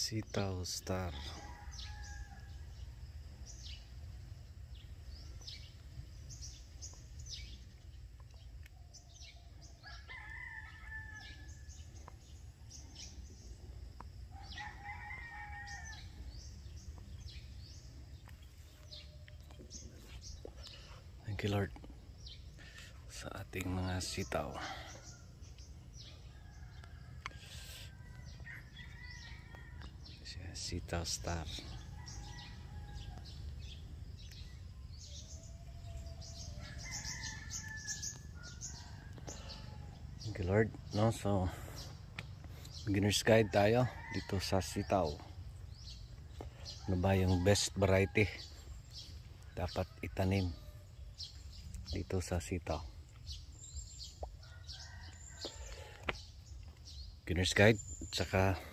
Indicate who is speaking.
Speaker 1: Sitaw Star. Thank you Lord sa ating mga sitaw. Sitaw Star. Thank you Lord. No, so beginner's guide tayo dito sa sitaw. Ano ba yung best variety dapat itanim dito sa sitaw? Beginner's guide, tsaka